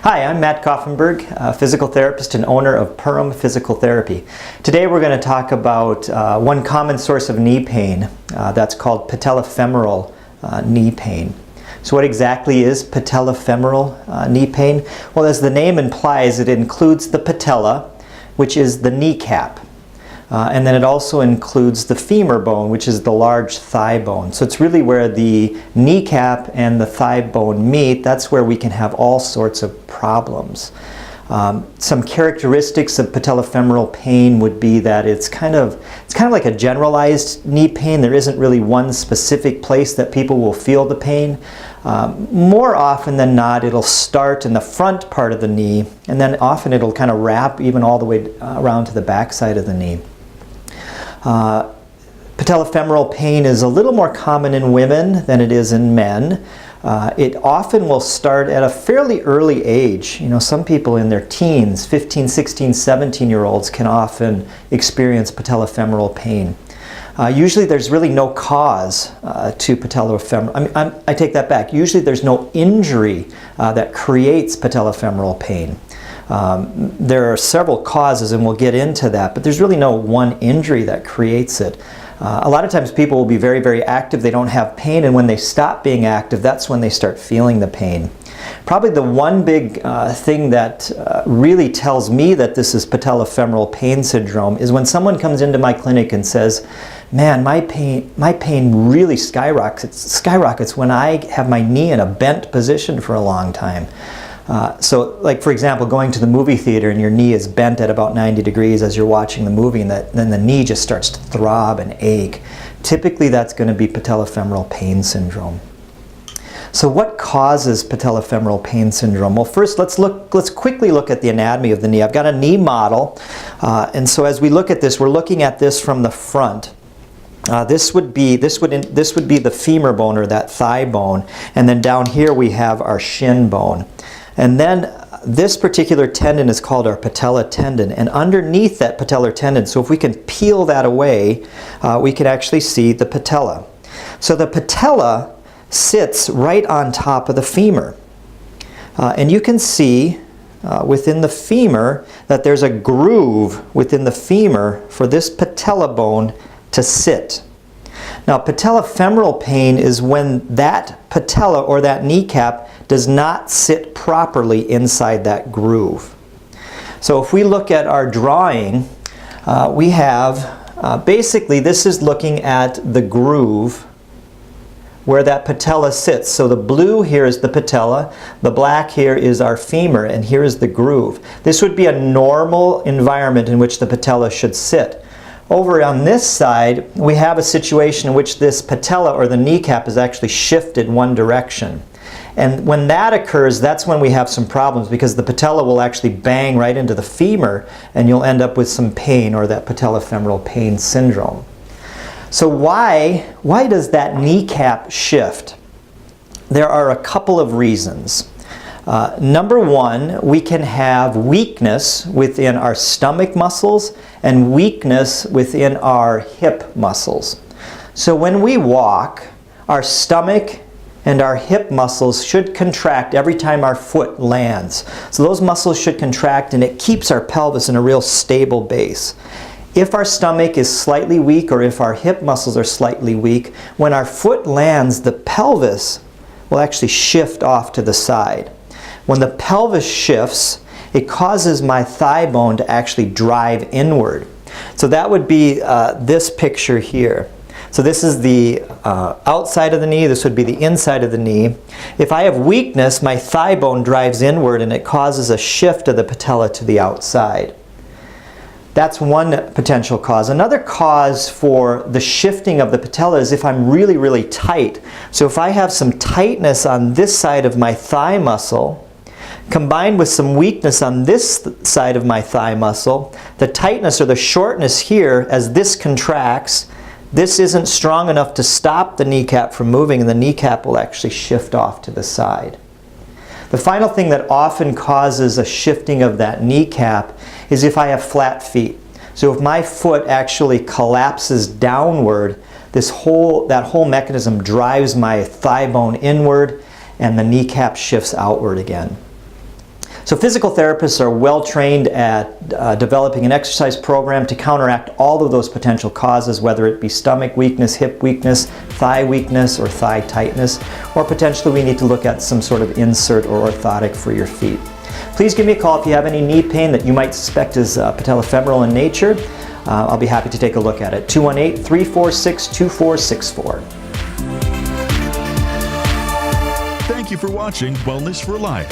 Hi, I'm Matt Koffenberg, a physical therapist and owner of Perham Physical Therapy. Today we're going to talk about one common source of knee pain that's called patella femoral knee pain. So what exactly is patella femoral knee pain? Well, as the name implies, it includes the patella, which is the kneecap. And then it also includes the femur bone, which is the large thigh bone. So it's really where the kneecap and the thigh bone meet. That's where we can have all sorts of problems. Some characteristics of patellofemoral pain would be that it's kind of like a generalized knee pain. There isn't really one specific place that people will feel the pain. More often than not, it'll start in the front part of the knee, and then often it'll kind of wrap even all the way around to the back side of the knee. Patellofemoral pain is a little more common in women than it is in men. It often will start at a fairly early age. You know, some people in their teens, 15, 16, 17-year-olds can often experience patellofemoral pain. Usually there's really no cause to patellofemoral. I take that back. Usually there's no injury that creates patellofemoral pain. There are several causes, and we'll get into that, but there's really no one injury that creates it. A lot of times people will be very, very active, they don't have pain, and when they stop being active, that's when they start feeling the pain. Probably the one big thing that really tells me that this is patellofemoral pain syndrome is when someone comes into my clinic and says, man, my pain really skyrockets when I have my knee in a bent position for a long time. So, like for example, going to the movie theater and your knee is bent at about 90 degrees as you're watching the movie, and then the knee just starts to throb and ache. Typically that's going to be patellofemoral pain syndrome. So what causes patellofemoral pain syndrome? Well, first let's quickly look at the anatomy of the knee. I've got a knee model, and so as we look at this, we're looking at this from the front. This would be the femur bone, or that thigh bone, and then down here we have our shin bone. And then this particular tendon is called our patella tendon, and underneath that patellar tendon, so if we can peel that away, we can actually see the patella. So the patella sits right on top of the femur. And you can see within the femur that there's a groove within the femur for this patella bone to sit. Now, patellofemoral pain is when that patella or that kneecap does not sit properly inside that groove. So if we look at our drawing, we have basically this is looking at the groove where that patella sits. So the blue here is the patella, the black here is our femur, and here is the groove. This would be a normal environment in which the patella should sit. Over on this side, we have a situation in which this patella or the kneecap is actually shifted one direction. And when that occurs, that's when we have some problems, because the patella will actually bang right into the femur and you'll end up with some pain, or that patellofemoral pain syndrome. So why does that kneecap shift? There are a couple of reasons. Number one, we can have weakness within our stomach muscles and weakness within our hip muscles. So when we walk, our stomach and our hip muscles should contract every time our foot lands. So those muscles should contract, and it keeps our pelvis in a real stable base. If our stomach is slightly weak, or if our hip muscles are slightly weak, when our foot lands, the pelvis will actually shift off to the side. When the pelvis shifts, it causes my thigh bone to actually drive inward. So that would be this picture here. So this is the outside of the knee, this would be the inside of the knee. If I have weakness, my thigh bone drives inward and it causes a shift of the patella to the outside. That's one potential cause. Another cause for the shifting of the patella is if I'm really, really tight. So if I have some tightness on this side of my thigh muscle, combined with some weakness on this side of my thigh muscle, the tightness or the shortness here, as this contracts, this isn't strong enough to stop the kneecap from moving, and the kneecap will actually shift off to the side. The final thing that often causes a shifting of that kneecap is if I have flat feet. So if my foot actually collapses downward, that whole mechanism drives my thigh bone inward, and the kneecap shifts outward again. So physical therapists are well trained at developing an exercise program to counteract all of those potential causes, whether it be stomach weakness, hip weakness, thigh weakness, or thigh tightness, or potentially we need to look at some sort of insert or orthotic for your feet. Please give me a call if you have any knee pain that you might suspect is patella femoral in nature. I'll be happy to take a look at it. 218-346-2464. Thank you for watching Wellness for Life.